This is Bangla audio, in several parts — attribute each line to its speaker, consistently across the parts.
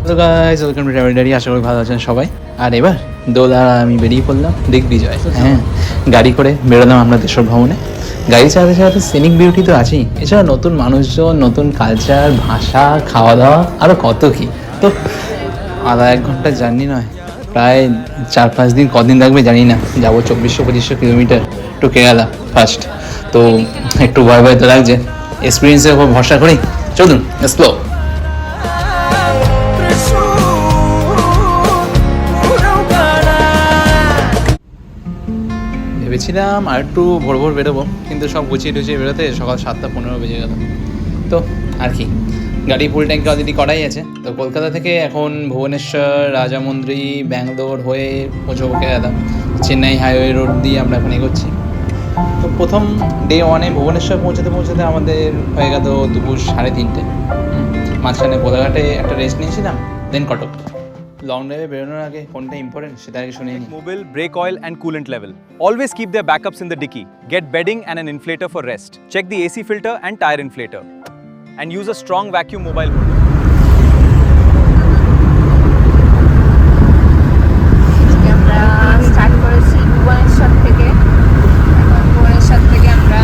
Speaker 1: Hello guys, welcome to travel diary. আশা করি ভালো আছেন সবাই। আর এবার দোলা আমি বেরিয়ে পড়লাম দিগ্বিজয়। হ্যাঁ, গাড়ি করে বেরোলাম আমরা দেশের ভ্রমণে। গাড়ি চালাতে চালাতে সিনিক বিউটি তো আছেই, এছাড়া নতুন মানুষজন, নতুন কালচার, ভাষা, খাওয়া দাওয়া, আরও কত কী। তো আধা 1 ঘন্টার জার্নি নয়, প্রায় 4-5 দিন, কদিন লাগবে জানি না। যাবো 2400-2500 কিলোমিটার টু কেরালা ফার্স্ট। তো একটু ভয় ভয় তো লাগছে, এক্সপিরিয়েন্সের উপর ভরসা করি। চলুন স্লো। ভেবেছিলাম আর একটু ভোর ভোর বেরোবো, কিন্তু সব গুছিয়ে টুছিয়ে বেরোতে সকাল 7:15 বেজে গেল। তো আর কি, গাড়ি ফুল ট্যাঙ্ক অলরেডি করাই আছে। তো কলকাতা থেকে এখন ভুবনেশ্বর, রাজামন্দ্রি, ব্যাঙ্গালোর হয়ে পৌঁছবো কেরালা। চেন্নাই হাইওয়ে রোড দিয়ে আমরা এখন এগোচ্ছি। তো প্রথম ডে 1-এ ভুবনেশ্বর পৌঁছাতে পৌঁছাতে আমাদের হয়ে গেল দুপুর 3:30। মাঝখানে কোলাঘাটে একটা রেস্ট নিয়েছিলাম, দেন কটক। লং ড্রাইভে বেরোনোর আগে কোনটা ইম্পর্টেন্ট সেটা আগে শুনে নিই।
Speaker 2: Mobil, brake oil and coolant level. Always keep their backups in the dicky. Get bedding and an inflator for rest. Check the AC filter and tire inflator. And use a strong vacuum mobile motor.
Speaker 3: আমরা স্টার্ট করেছি ভুবনেশ্বর থেকে। এখন ভুবনেশ্বর থেকে আমরা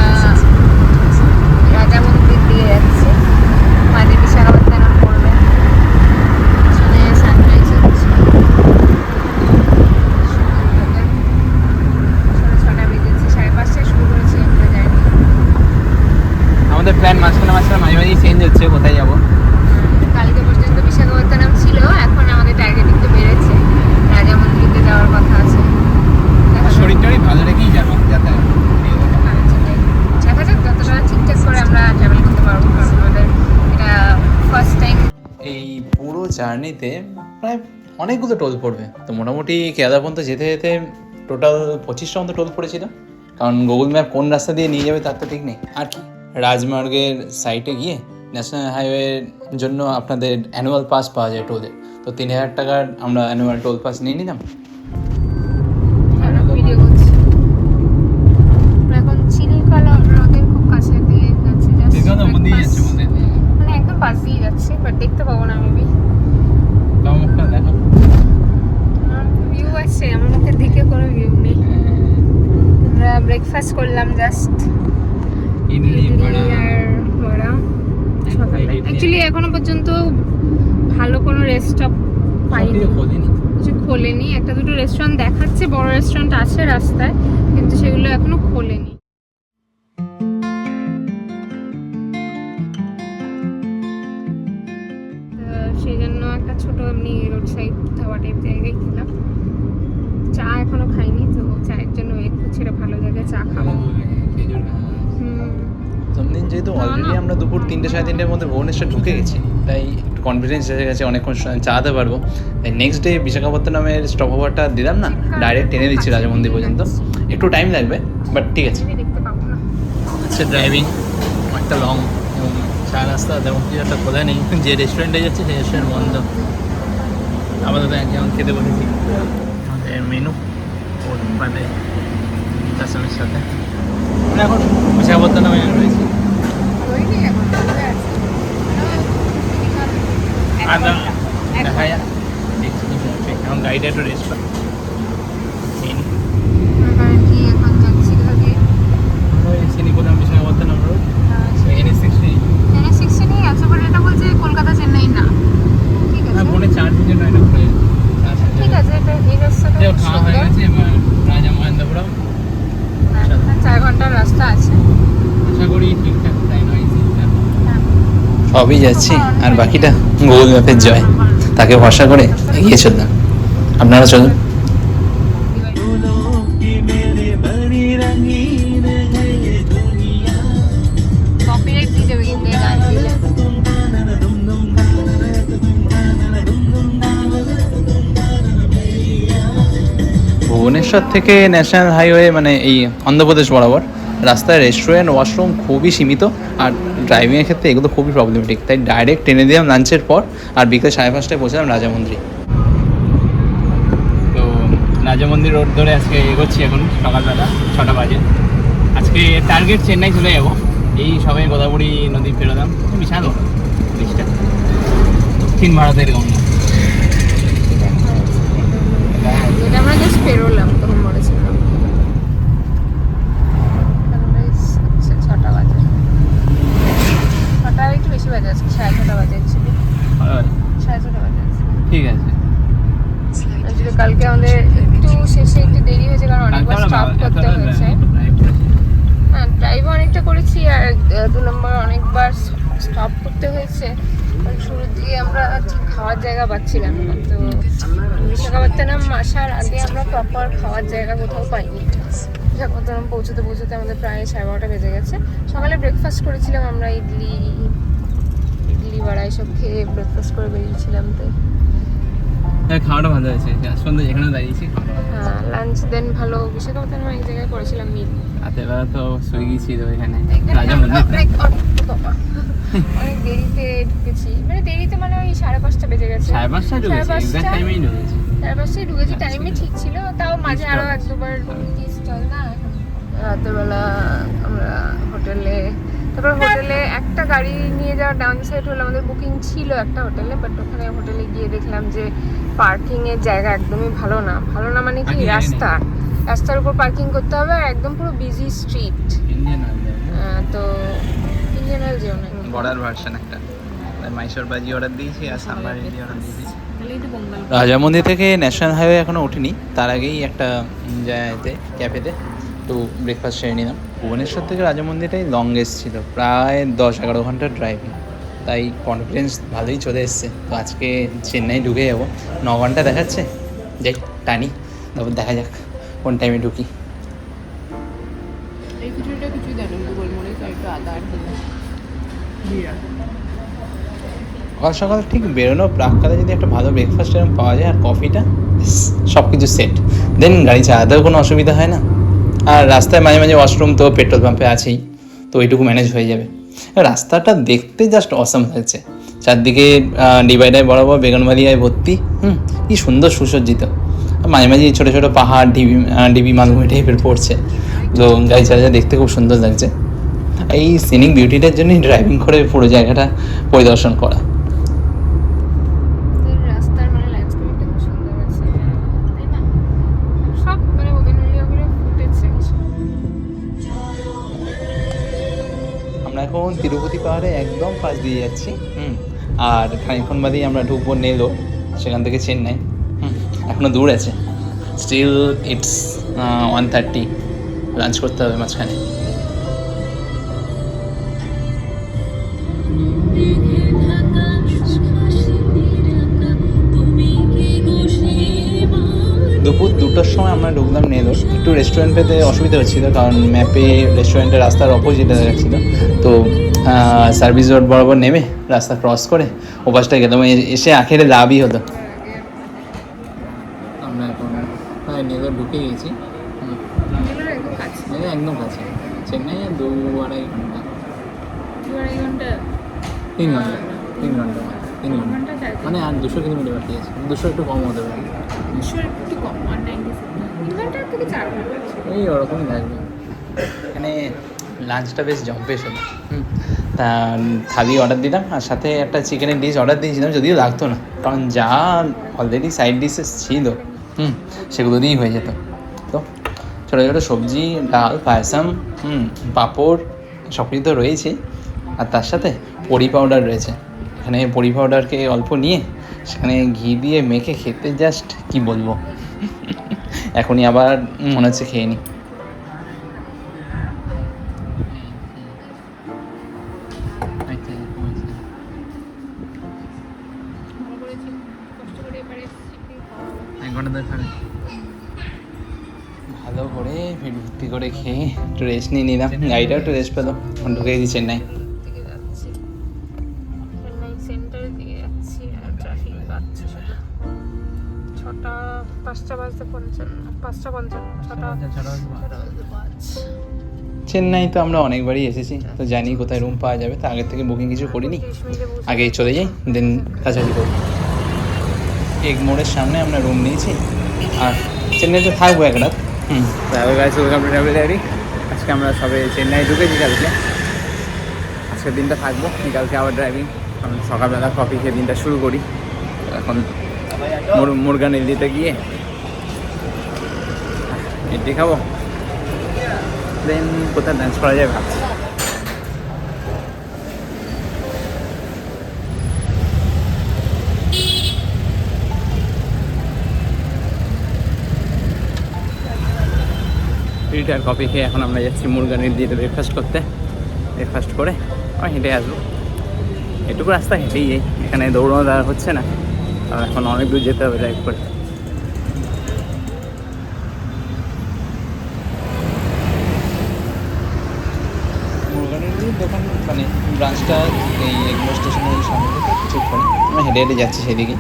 Speaker 3: রাজামন্দির দিয়ে যাচ্ছি। মাঝে বিশাখাপত্তনম পড়বে, পিছনে সানরাইজ হচ্ছে। সাড়ে 6টা বেজেছে, 5:30টায় শুরু করেছি আমরা জার্নি।
Speaker 1: আমাদের প্ল্যান মাঝখানে মাঝে মাঝেই চেঞ্জ হচ্ছে, কোথায় যাবো।
Speaker 3: কালকে পর্যন্ত বিশাখাপত্তনম ছিল, এখন আমাদের টার্গেট একটু বেড়েছে, রাজামন্দিরতে যাওয়ার কথা আছে।
Speaker 1: শরীরটাই ভালো রেখেই যাবো যাতায়াত।
Speaker 3: দেখা যাক যতটা ঠিকঠাক করে আমরা ট্রাভেল করতে পারবো, কারণ আমাদের এটা ফার্স্ট টাইম।
Speaker 1: এই পুরো জার্নিতে প্রায় অনেকগুলো টোল পড়বে। তো মোটামুটি কেরালা পর্যন্ত যেতে যেতে টোটাল 25টা মতো টোল পড়েছিল, কারণ গুগল ম্যাপ কোন রাস্তা দিয়ে নিয়ে যাবে তার তো ঠিক নেই। আর কি, রাজমার্গের সাইটে গিয়ে ন্যাশনাল হাইওয়ের জন্য আপনাদের অ্যানুয়াল পাস পাওয়া যায় টোলের। তো 3000 টাকার আমরা অ্যানুয়াল টোল পাস নিয়ে নিলাম।
Speaker 3: ভিডিও করছি এখন চিলিকালা হ্রদের খুব কাছে দিয়ে যাচ্ছি, মানে একদম পাশ দিয়ে যাচ্ছি, বাট দেখতে পাবো না মেবি। ভিউ আছে, আমার মুখের দিকে কোনো ভিউ নেই। আমরা ব্রেকফাস্ট করলাম জাস্ট, ইডলি আর বড়া সকালে। অ্যাকচুয়ালি এখনো পর্যন্ত ভালো কোনো রেস্টপ পাইনি, কিছু খোলেনি। একটা দুটো রেস্টুরেন্ট দেখাচ্ছে, বড় রেস্টুরেন্ট আছে রাস্তায়, কিন্তু সেগুলো এখনো খোলেনি। সেই জন্য একটা ছোট এমনি রোড সাইড ধাবা টাইপ জায়গায় খেলাম। চা এখনো খাইনি, তো চায়ের জন্য ওয়েট করছি, এটা ভালো জায়গায় চা খাবো।
Speaker 1: দিন যেহেতু অলরেডি আমরা দুপুর 3-3:30টার মধ্যে ভুবনেশ্বর ঢুকে গেছি, তাই একটু কনফিডেন্স এসে গেছে, অনেকক্ষণ চালাতে পারবো। তাই নেক্সট ডে বিশাখাপত্তনমের স্টপ ওভারটা দিলাম না, ডাইরেক্ট টেনে দিচ্ছি রাজমন্দির পর্যন্ত। একটু টাইম লাগবে, বাট ঠিক আছে।
Speaker 3: দেখতে পাবো না।
Speaker 1: আচ্ছা, ড্রাইভিং একটা লং এবং চা রাস্তা তেমন কিছু একটা খোলা নেই। যে রেস্টুরেন্টে যাচ্ছে সেই রেস্টুরেন্ট বন্ধ। আপাতত যেমন খেতে বসেছি, আমাদের মেনু মানে কাস্টমারের সাথে আমরা এখন বিশাখাপত্তনমে রয়েছি। দেখা যাক এখন গাড়িটা একটু রেস্ট পাই। চিনিকোদাম বিশাখাপত্তনম রোড,
Speaker 3: NH60 আছে, বাট এটা বলছে কলকাতা চেন্নাই না। ঠিক আছে,
Speaker 1: ফোনে চার্জ দিতে নয় না,
Speaker 3: ঠিক আছে, এটা এই রাস্তাটা
Speaker 1: খাওয়া হয়ে গেছে। রাজা মহেন্দ্রপুরম
Speaker 3: 4 ঘন্টার রাস্তা আছে,
Speaker 1: আশা করি ঠিকঠাক টাইম হয়েছে। সবই যাচ্ছি, আর বাকিটা গুগল ম্যাপের জয়, তাকে ভরসা করে এগিয়ে চললাম। আপনারা চলুন।
Speaker 3: কপিরাইট দিয়ে যাবে কিন্তু এই গান দিলে।
Speaker 1: ভুবনেশ্বর থেকে ন্যাশনাল হাইওয়ে মানে এই অন্ধ্রপ্রদেশ বরাবর রাস্তায় রেস্টুরেন্ট, ওয়াশরুম খুবই সীমিত, আর ড্রাইভিংয়ের ক্ষেত্রে এগুলো খুবই প্রবলেমেটিক। তাই ডাইরেক্ট ট্রেনে দিলাম লাঞ্চের পর, আর বিকেল 5:30টায় পৌঁছলাম রাজামন্দির। তো রাজামন্দির রোড ধরে আজকে এগোচ্ছি, এখন সকালবেলা 6টা বাজে। আজকে টার্গেট চেন্নাই চলে যাবো। এই সবাই গোদাবরী নদী পেরোলাম, বিশাল ব্রিজটা, দক্ষিণ ভারতের গঙ্গা।
Speaker 3: আমরা জাস্ট পেরোলাম তখন মরেছিলাম। আচ্ছা 6টা বাজে, 6টা একটু বেশি বাজে আজকে, 6:30 বাজে অ্যাকচুয়ালি, 6:30 বাজে আছে।
Speaker 1: ঠিক আছে।
Speaker 3: আসলে কালকে আমাদের একটু শেষে একটু দেরি হয়েছে কারণ অনেকবার স্টপ করতে হয়েছে। হ্যাঁ, ড্রাইভ অনেকটা করেছি আর 2 নম্বর অনেকবার স্টপ করতে হয়েছে। কারণ শুরুর দিকে আমরা ঠিক খাওয়ার জায়গা পাচ্ছিলাম না, তো বিশাখাপত্তনম আসার আগে আমরা প্রপার খাওয়ার জায়গা কোথাও পাইনি। বিশাখাপত্তনম পৌঁছতে পৌঁছতে আমাদের প্রায় 12:30 বেজে গেছে। সকালে ব্রেকফাস্ট করেছিলাম আমরা, ইডলি বড়া এসব খেয়ে ব্রেকফাস্ট করে বেরিয়েছিলাম। তো
Speaker 1: হ্যাঁ, খাওয়াটা ভালো হয়েছে, সন্ধ্যে যেখানে দাঁড়িয়েছি।
Speaker 3: হ্যাঁ, লাঞ্চ দেন ভালো। বিশাখাপত্তনম এক জায়গায় করেছিলাম মিল।
Speaker 1: রাতের বেলা তো শুয়ে গিয়েছিল এখানে রাজা মন্দির।
Speaker 3: অনেক দেরিতে ঢুকেছি, মানে দেরিতে মানে ওই 5:30 বেজে গেছে।
Speaker 1: 5:30 ঢুকেছি, এক্সাক্ট টাইমেই ঢুকেছি।
Speaker 3: 5:30 ঢুকেছি, টাইমে ঠিক ছিল। তাও মাঝে আরো এক দুবার চল না। রাতের বেলা আমরা হোটেলে, তারপর হোটেলে একটা গাড়ি নিয়ে যাওয়ার ডাউন সাইড হলো, আমাদের বুকিং ছিল একটা হোটেলে, বাট ওখানে হোটেলে গিয়ে দেখলাম যে পার্কিং এর জায়গা একদমই ভালো না। ভালো না মানে কি, রাস্তার উপর পার্কিং করতে হবে আর একদম পুরো বিজি স্ট্রিট।
Speaker 1: ইন্ডিয়ান
Speaker 3: তো ইন্ডিয়ান অয়েল যেও না,
Speaker 1: বর্ডার ভার্সন একটা মাইসোর বাজি অর্ডার দিয়েছি আর সাম্বার ইডলি অর্ডার দিয়েছি। রাজা মন্দির থেকে ন্যাশনাল হাইওয়ে এখনও উঠিনি, তার আগেই একটা জায়গাতে ক্যাফেতে একটু ব্রেকফাস্ট সেরে নিলাম। ভুবনেশ্বর থেকে রাজা মন্দিরটাই লংগেস্ট ছিল, প্রায় 10-11 ঘন্টার ড্রাইভিং, তাই কনফিডেন্স ভালোই চলে এসছে। তো আজকে চেন্নাই ঢুকে যাবো, 9 ঘন্টা দেখাচ্ছে, যাই টানি, তারপর দেখা যাক কোন টাইমে ঢুকি।
Speaker 3: এই কিছুটা কিছুই দেন, গোলমরিচ আর একটু আদা আর
Speaker 1: সকাল সকাল ঠিক বেরোনো প্রাককালে যদি একটা ভালো ব্রেকফাস্ট এরকম পাওয়া যায় আর কফিটা, সব কিছু সেট, দেন গাড়ি চালাতেও কোনো অসুবিধা হয় না। আর রাস্তায় মাঝে মাঝে ওয়াশরুম তো পেট্রোল পাম্পে আছেই, তো ওইটুকু ম্যানেজ হয়ে যাবে। রাস্তাটা দেখতে জাস্ট অসাম লাগছে, চারদিকে ডিভাইডার বরাবর বেগুনবাড়িয়ায় ভর্তি, কি সুন্দর সুসজ্জিত। মাঝে মাঝে ছোটো ছোটো পাহাড়, ডিবি মালভূমি টাইপের পড়ছে, তো গাড়ি চালাতে দেখতে খুব সুন্দর লাগছে। এই সিনিক বিউটিটার জন্যই ড্রাইভিং করে পুরো জায়গাটা পরিদর্শন করা।
Speaker 3: রাস্তার মানে ল্যান্ডস্কেপটা খুব সুন্দর আছে, তাই না? সব মানে বোগেনভিলিয়াগুলো ফুটেছে।
Speaker 1: আমরা এখন তিরুপতি পাহাড়ে একদম পাশ দিয়ে যাচ্ছি, আর খানিকক্ষণ বাদেই আমরা ঢুকবো নেলো, সেখান থেকে চেন্নাই। এখনও দূর আছে, স্টিল ইটস 1:30, লাঞ্চ করতে হবে মাঝখানে। দুপুর 2টোর সময় আমরা ঢুকলাম নেলোর। একটু রেস্টুরেন্ট পেতে অসুবিধা হচ্ছিলো, কারণ ম্যাপে রেস্টুরেন্টের রাস্তার অপোজিটে দেখাচ্ছিলো। তো সার্ভিস রোড বরাবর নেমে রাস্তা ক্রস করে ওপাশটা গেলাম, এসে আখেরে লাভই হতো। আমরা এখন নেলোর ঢুকে গেছি, একদম কাছে, চেন্নাই 2-2.5 ঘন্টা, 3 ঘন্টা, 3 ঘন্টা, 3 ঘন্টা, মানে আর 200 কিলোমিটার বাকি আছে, 200 একটু কম হতে পারে, এই ওরকমই লাগবে। এখানে লাঞ্চটা বেশ জম্পেশ হলো, তা থালি অর্ডার দিলাম আর সাথে একটা চিকেনের ডিশ অর্ডার দিয়েছিলাম, যদিও লাগতো না, কারণ যা অলরেডি সাইড ডিশেস ছিল সেগুলো দিয়েই হয়ে যেত। তো ছোটো ছোটো সবজি, ডাল, পায়সাম, পাঁপড় সব কিছু তো রয়েছে, আর তার সাথে পরি পাউডার রয়েছে। এখানে পরি পাউডারকে অল্প নিয়ে সেখানে ঘি দিয়ে মেখে খেতে জাস্ট কি বলবো, এখনই আবার মনে হচ্ছে খেয়ে নিই। ভালো করে পেট ভর্তি করে খেয়ে একটু রেস্ট নিয়ে নিলাম, গাড়িটাও একটু রেস্ট পেলো। এখন ঢুকে গেছি চেন্নাই।
Speaker 3: চেন্নাই সেন্টারের দিকে যাচ্ছি আর ট্রাফিক পাচ্ছে শুধু। 5টা বাজতে 5:55।
Speaker 1: চেন্নাই তো আমরা অনেকবারই এসেছি, তো জানি কোথায় রুম পাওয়া যাবে, তো আগের থেকে বুকিং কিছু করিনি, আগে চলে যাই, দেন কাছাকাছি করি। এগমোড়ের সামনে আমরা রুম নিয়েছি, আর চেন্নাইতে থাকবো এক রাত। Travel guys, welcome to travel diary. আজকে আমরা সবে চেন্নাই ঢুকেছি, কালকে আজকের দিনটা থাকবো, কালকে আবার ড্রাইভিং। কারণ সকালবেলা কফি খেয়ে দিনটা শুরু করি। এখন মুরগান দিতে গিয়ে ইডলি খাবো, দেন কোথায় লাঞ্চ করা যায় ভাবছি। ফিল্টার কফি খেয়ে এখন আমরা যাচ্ছি মুরগান ইডলিতে ব্রেকফাস্ট করতে। ব্রেকফাস্ট করে আমি হেঁটে আসবো, এটুকু রাস্তা হেঁটেই যাই, এখানে দৌড়ানো দেওয়া হচ্ছে না, আর এখন অনেক দূর যেতে হবে ড্রাইভ করে। মুরগান ইডলির দোকান মানে ব্রাঞ্চটা এই এগমোর স্টেশনের সামনে থেকে কিছুক্ষণ, আমরা হেঁটে হেঁটে যাচ্ছি সেদিকে।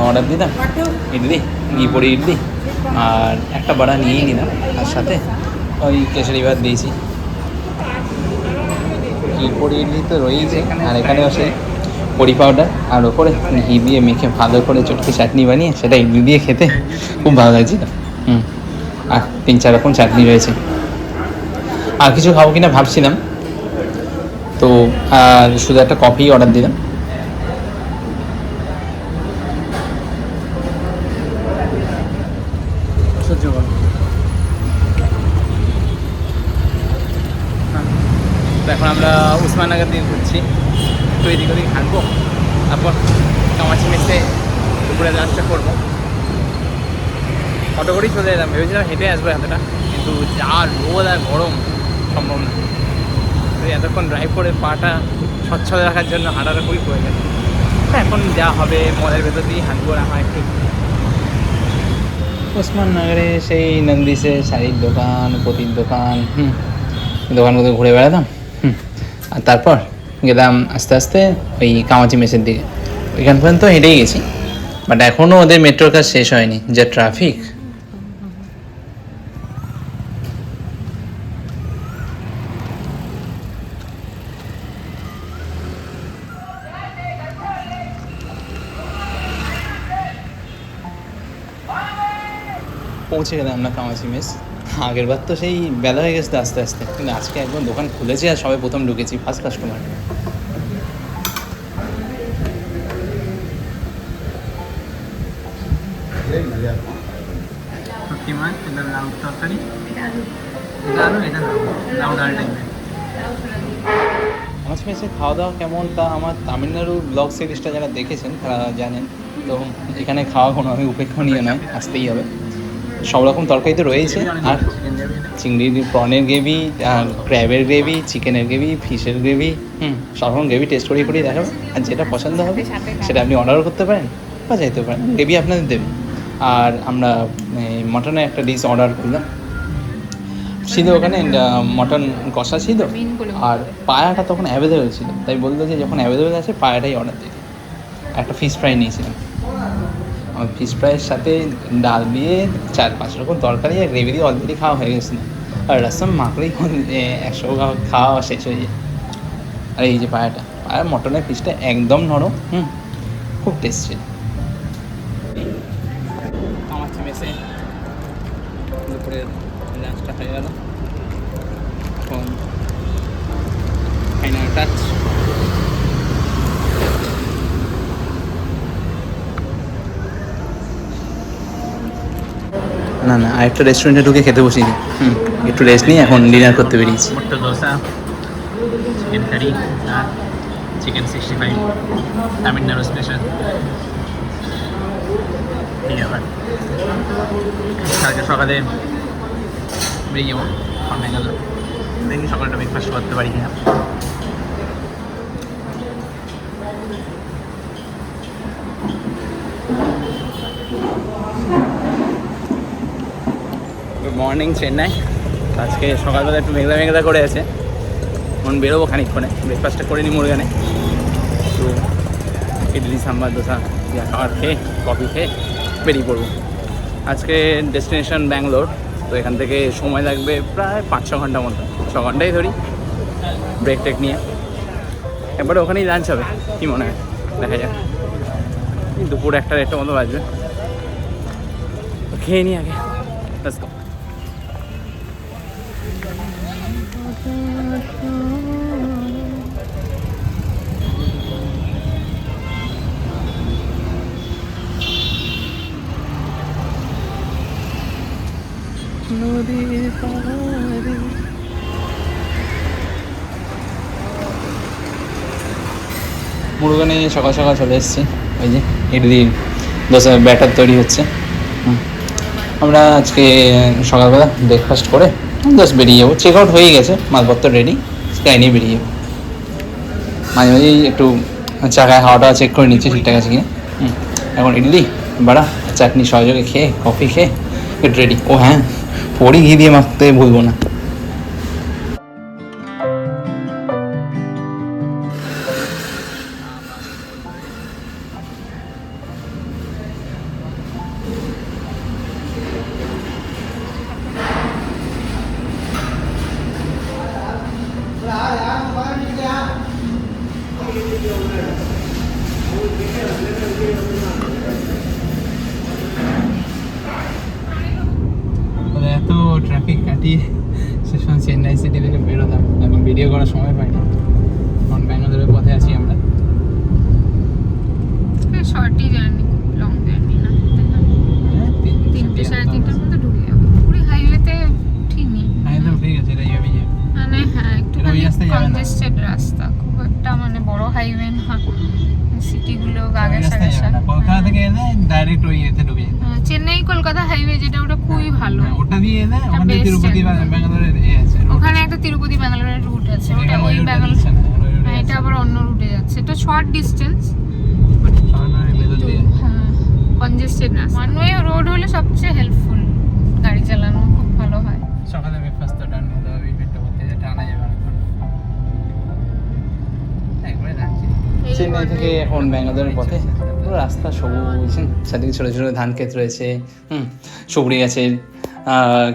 Speaker 1: অর্ডার দিলাম ইডলি, ঘি পড়ি ইডলি, আর একটা বড়া নিয়েই নিলাম, আর সাথে ওই কেশরি ভাত দিয়েছি। ঘি পড়ি ইডলি তো রয়েছে, আর এখানেও সেই পরি পাউডার, আর ওপরে ঘি দিয়ে মেখে ভালো করে চটকে চাটনি বানিয়ে সেটা ইডলি দিয়ে খেতে খুব ভালো লাগছিল। আর 3-4 রকম চাটনি রয়েছে। আর কিছু খাবো কিনা ভাবছিলাম, তো আর শুধু একটা কফি অর্ডার দিলাম। সহ্য করো। তো এখন আমরা উসমাননগর দিয়ে ঘুরছি, একটু এদিক ওদিক হাঁটবো, তারপর কামাচি মেসে দুপুরে লাঞ্চটা করবো। অটো করেই চলে এলাম, ভেবেছিলাম হেঁটে আসবো এতটা, কিন্তু যা রোদ আর গরম সম্ভব না। তো এতক্ষণ ড্রাইভ করে পাটা স্বচ্ছ রাখার জন্য হাঁটাটা খুবই প্রয়োজন। এখন যা হবে মলের ভেতর দিয়েই হাঁটবো না হয় ঠিক। ওসমাননগরে সেই নন্দিসে শাড়ির দোকান, পতির দোকান, দোকানগুলো ঘুরে বেড়াতাম। আর তারপর গেলাম আস্তে আস্তে ওই কামাচি মেসের দিকে, ওইখান পর্যন্ত হেঁটেই গেছি, বাট এখনও ওদের মেট্রোর কাজ শেষ হয়নি, যা ট্রাফিক। পৌঁছে গেলাম আমরা কামাচি মেস। আগের বার তো সেই বেলা হয়ে গেছে আস্তে আস্তে, কিন্তু আজকে একদম দোকান খুলেছে আর সবাই প্রথম ঢুকেছি, ফার্স্ট কাস্টমার। কামাচি মেসে খাওয়া দাওয়া কেমন তা আমার তামিলনাড়ু ব্লগ সিরিজটা যারা দেখেছেন তারা জানেন। তো এখানে খাওয়া কোনো আমি উপেক্ষণীয় নয়, আসতেই হবে। সব রকম তরকারি তো রয়েছে, আর চিংড়ির প্রনের গ্রেভি, আর ক্র্যাবের গ্রেভি, চিকেনের গ্রেভি, ফিশের গ্রেভি, সব রকম গ্রেভি টেস্ট করে দেখাবো। আর যেটা পছন্দ হবে সেটা আপনি অর্ডারও করতে পারেন বা চাইতে পারেন, গ্রেভি আপনাদের দেবে। আর আমরা মটনের একটা ডিশ অর্ডার করলাম, ছিল ওখানে মটন কষা ছিল, আর পায়াটা তখন অ্যাভেলেবেল ছিল, তাই বললো যে যখন অ্যাভেলেবেল আছে পায়াটাই অর্ডার দিতে। একটা ফিশ ফ্রাই নিয়েছিলাম, আমার ফিশ ফ্রাইয়ের সাথে ডাল দিয়ে 4-5 রকম তরকারি আর গ্রেভি দিয়ে অলরেডি খাওয়া হয়ে গেছিলো, আর রাসম মাখলেই 100 খাওয়া শেষ হয়ে যায়। আর এই যে পায়াটা, পায়ার মটনের পিসটা একদম নরম, খুব টেস্ট ছিল। আমার মেসে দুপুরের লাঞ্চটা হয়ে গেল, এখন ফাইনাল টাচ। না আরেকটা রেস্টুরেন্টে ঢুকে খেতে বসিনি, একটু রেস্ট নিয়ে এখন ডিনার করতে বেরিয়েছি। মোট্টো দোসা, চিকেন কারি, আর চিকেন 65, তামিলনাড়ু স্পেশাল। কালকে সকালে বেরিয়ে যাবো গেল, দেখি সকালটা ব্রেকফাস্ট করতে পারি কিনা। Good morning Chennai. আজকে সকালবেলা একটু মেঘলা মেঘলা করে আছে, এখন বেরোবো খানিকক্ষণে, ব্রেকফাস্টটা করে নিই মুরগানে, একটু ইডলি সাম্বার দোসা যা খাবার খেয়ে কফি খেয়ে বেরিয়ে পড়বো। আজকে ডেস্টিনেশন ব্যাঙ্গালোর, তো এখান থেকে সময় লাগবে প্রায় 5-6 ঘন্টা মতো, 6 ঘন্টাই ধরি ব্রেক টেক নিয়ে। একবারে ওখানেই লাঞ্চ হবে, কী মনে হয় দেখা যাক, দুপুর 1-1:30 মতো বাজবে, খেয়ে নিই আগে। Let's go. মুরগানে সকাল সকাল চলে এসেছি, ওই যে ইডলি দোসা ব্যাটার তৈরি হচ্ছে। আমরা আজকে সকালবেলা ব্রেকফাস্ট করে জাস্ট বেরিয়ে যাবো, চেক আউট হয়ে গেছে, মালপত্র রেডি, গাড়ি নিয়ে বেরিয়ে যাবো। মাঝে মাঝেই একটু চাকায় হাওয়াটা চেক করে নিচ্ছি ঠিকঠাক আছে কিনা। এখন ইডলি বড়া চাটনি সহযোগে খেয়ে কফি খেয়ে একটু রেডি। ও হ্যাঁ, পরই ঘি দিয়ে মাখতে ভুলবো না। এত ট্রাফিক কাটিয়ে শেষ চেন্নাই সিটি থেকে বেরোলাম, এখন ভিডিও করার সময় পাইনি। এখন ব্যাঙ্গালোরের পথে আছি আমরা।
Speaker 3: শর্টই জার্নি, লং জার্নি না, 3টে 3:30টার মধ্যে ঢুকে যাবো। পুরী হাইওয়েতে ঠিক নেই,
Speaker 1: ঠিক আছে, এটাই আমি যাই।
Speaker 3: মানে হ্যাঁ একটু
Speaker 1: ওই রাস্তায় যাবে না।
Speaker 3: কনজেস্টেড রাস্তা, খুব একটা মানে বড় হাইওয়ে না, সিটিগুলো গাগাসাগাসা।
Speaker 1: কলকাতা থেকে এলে ডাইরেক্ট ওই এতে ঢুকে যেতে।
Speaker 3: চেন্নাই কলকাতা হাইওয়ে যেটা, ওটা খুবই ভালো।
Speaker 1: ওটা দিয়ে এলে
Speaker 3: এটা
Speaker 1: ওখানে
Speaker 3: best
Speaker 1: তিরুপতি
Speaker 3: একদম।
Speaker 1: ব্যাঙ্গালোরের আছে।
Speaker 3: ওখানে একটা তিরুপতি ব্যাঙ্গালোরের রুট আছে, ওটা ওই ব্যাঙ্গালোর, হ্যাঁ এটা আবার অন্য রুটে যাচ্ছে। এটা শর্ট ডিস্টেন্স, হ্যাঁ কনজেস্টেড না। ওয়ান ওয়ে রোড হলে সবচেয়ে হেল্পফুল, গাড়ি চালানো খুব ভালো হয়।
Speaker 1: সকালে ব্রেকফাস্ট তো ডান হতে হবে, পেটটা ভর্তি হয়ে টানা যাবে না। একবারে যাচ্ছি চেন্নাই থেকে এখন ব্যাঙ্গালোরের পথে। পুরো রাস্তা সবুজ, চারদিকে ছোটো ছোটো ধান ক্ষেত রয়েছে, সবরি গাছের,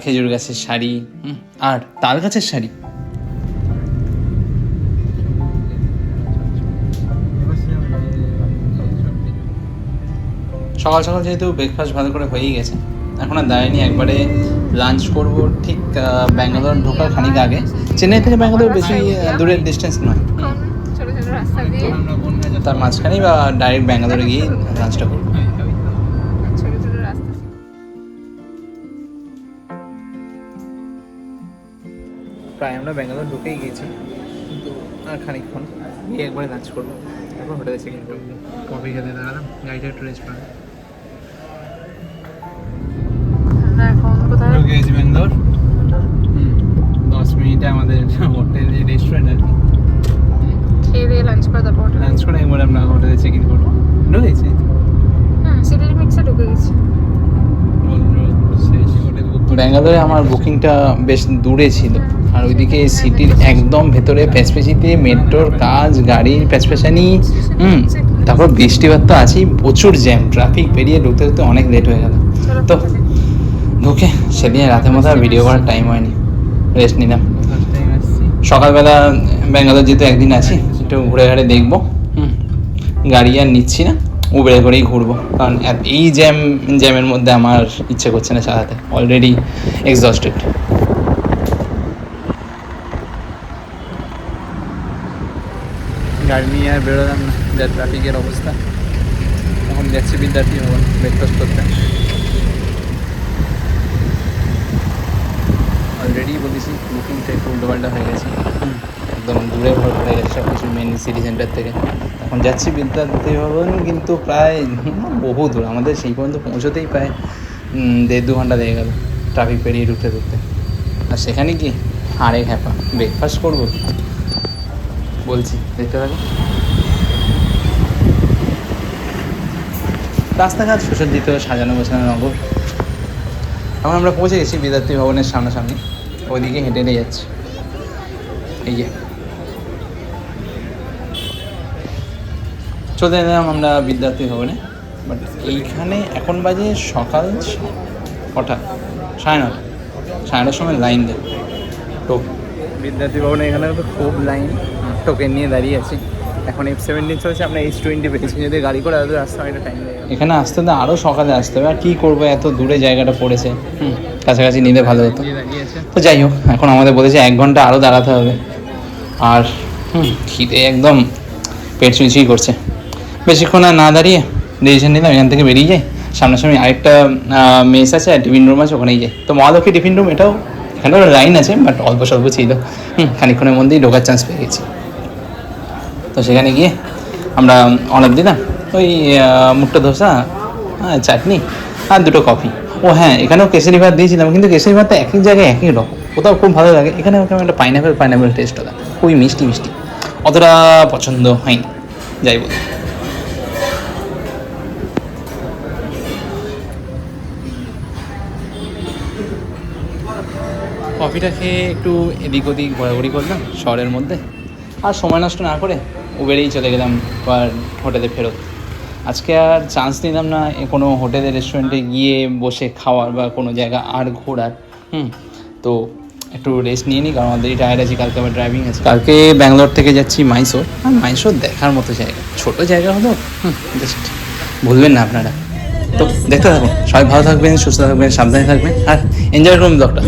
Speaker 1: খেজুর গাছের সারি, আর তাল গাছের সারি। সকাল সকাল যেহেতু ব্রেকফাস্ট ভালো করে হয়েই গেছে, এখন আর দাঁড়ায়নি, একবারে লাঞ্চ করব ঠিক ব্যাঙ্গালোর ঢোকার খানিক আগে। চেন্নাই থেকে ব্যাঙ্গালোর বেশি দূরের ডিস্টেন্স নয়,
Speaker 3: ছোট ছোট রাস্তা দিয়ে,
Speaker 1: তার মাঝখানেই বা ডাইরেক্ট ব্যাঙ্গালোরে গিয়ে লাঞ্চটা করবো।
Speaker 3: ছোট ছোট রাস্তা।
Speaker 1: প্রায় আমরা ব্যাঙ্গালোর ঢুকেই গেছি, কিন্তু আর খানিকক্ষণ গিয়ে একবারে লাঞ্চ করবো। এখন হোটেল আছে, কিন্তু কফি খেতে দাঁড়ালাম, গাড়িটা একটু রেস্ট পালাম।
Speaker 3: আমরা এখন কোথায়?
Speaker 1: ঢুকে গেছি ব্যাঙ্গালোর। 10 মিনিটে আমাদের হোটেল রেস্টুরেন্ট আর কি।
Speaker 3: খেয়ে দিয়ে লাঞ্চ করে তারপর হোটেলে।
Speaker 1: লাঞ্চ করে একবার আমরা হোটেলে চেক ইন করবো। ঢুকেছি
Speaker 3: সিটি লিমিটসে ঢুকে গেছি।
Speaker 1: ব্যাঙ্গালোরে আমার বুকিংটা বেশ দূরে ছিল, আর ওইদিকে সিটির একদম ভেতরে প্যাচপ্যাচিতে মেট্রোর কাজ, গাড়ির প্যাচপ্যাচানি, তারপর বৃষ্টিপাত তো আছেই, প্রচুর জ্যাম, ট্রাফিক পেরিয়ে ঢুকতে ঢুকতে অনেক লেট হয়ে গেল। তো ঢুকে সেদিন রাতের মতো ভিডিও করার টাইম হয়নি, রেস্ট নিলাম। সকালবেলা ব্যাঙ্গালোর যেহেতু একদিন আছি, একটু ঘুরে ঘাড়ে দেখবো। গাড়ি আর নিচ্ছি না, উবেরে করেই ঘুরবো, কারণ এই জ্যামের মধ্যে আমার ইচ্ছে করছে না চালাতে, অলরেডি এক্সস্টেড। গাড়ি নিয়ে আর বেরোলাম না, যা ট্রাফিকের অবস্থা। এখন যাচ্ছি বিদ্যার্থী ভবন ব্রেকফাস্ট করতে। অলরেডি বলেছি বুকিংটা একটু উল্টোপাল্টা হয়ে গেছে, একদম দূরে হয়ে গেছে সব কিছু মেন সিটি সেন্টার থেকে। এখন যাচ্ছি বিদ্যার্থী ভবন, কিন্তু প্রায় বহু দূর, আমাদের সেই পর্যন্ত পৌঁছতেই প্রায় 1.5-2 ঘন্টা লেগে গেল ট্রাফিক পেরিয়ে ঢুকতে ঢুকতে। আর সেখানে কি হাড়ে খ্যাপা, ব্রেকফাস্ট করবো কি বলছি, দেখতে থাকো। রাস্তাঘাট সুসজ্জিত, সাজানো গোছানো নগর। এখন আমরা পৌঁছে গেছি বিদ্যার্থী ভবনের সামনাসামনি, ওইদিকে হেঁটে হেঁটে যাচ্ছি। এই যে চলে এলাম আমরা বিদ্যার্থী ভবনে, বাট এইখানে এখন বাজে সকাল কটা, 9:30, 9:30 সময় লাইন দেয় টোক। বিদ্যার্থী ভবনে এখানে তো খুব লাইন, টোকেন নিয়ে দাঁড়িয়ে আছি। এখন F17 চলছে, আমরা H20 পেয়েছি, যদি গাড়ি করে এত আসতে অনেকটা টাইম লাগে। এখানে আসতে তো আরও সকালে আসতে হবে, আর কী করবো, এত দূরে জায়গাটা পড়েছে, কাছাকাছি নিলে ভালো হতো। তো যাই হোক, এখন আমাদের বলেছে 1 ঘন্টা আরও দাঁড়াতে হবে, আর খিদে একদম পেট চুইচুই করছে। বেশিক্ষণ আর না দাঁড়িয়ে ডিসিশন নিলাম এখান থেকে বেরিয়ে যাই, সামনাসামনি আরেকটা মেস আছে আর টিফিন রুম আছে, ওখানেই যাই। তো মহালক্ষ্মী টিফিন রুম, এটাও এখানেও লাইন আছে, বাট অল্প স্বল্প ছিল। খানিক্ষণের মধ্যেই ঢোকার চান্স পেয়ে গেছি। তো সেখানে গিয়ে আমরা অর্ডার দিলাম ওই মুট্টা ধোসা, চাটনি আর 2টো কফি। ও হ্যাঁ, এখানেও কেশরি ভাত দিয়েছিলাম, কিন্তু কেশরি ভাতটা এক এক জায়গায় একই রকম, কোথাও খুব ভালো লাগে, এখানে ওখানে একটা পাইনাপেল টেস্ট হলো, খুবই মিষ্টি অতটা পছন্দ হয়নি, যাই বলি। কফিটা খেয়ে একটু এদিক ওদিক ঘোরাঘুরি করলাম শহরের মধ্যে, আর সময় নষ্ট না করে উবেরেই চলে গেলাম আবার হোটেলে ফেরত। আজকে আর চান্স নিলাম না কোনো হোটেলে রেস্টুরেন্টে গিয়ে বসে খাওয়ার বা কোনো জায়গা আর ঘোরার। তো একটু রেস্ট নিয়ে নিই, কারণ অলরেডি টায়ার্ড আছি, কালকে আবার ড্রাইভিং আছে। কালকে ব্যাঙ্গালোর থেকে যাচ্ছি মাইসোর, আর মাইসোর দেখার মতো জায়গা, ছোটো জায়গা হলো, জাস্ট ভুলবেন না আপনারা। তো দেখতে থাকুন, সবাই ভালো থাকবেন, সুস্থ থাকবেন, সাবধানে থাকবেন, আর এনজয় করুন ব্লগটা।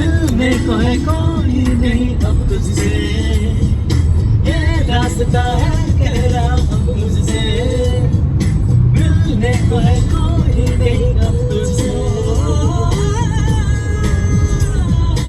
Speaker 4: रास्ता है कह रहा हूँ मुझसे मिलने को है।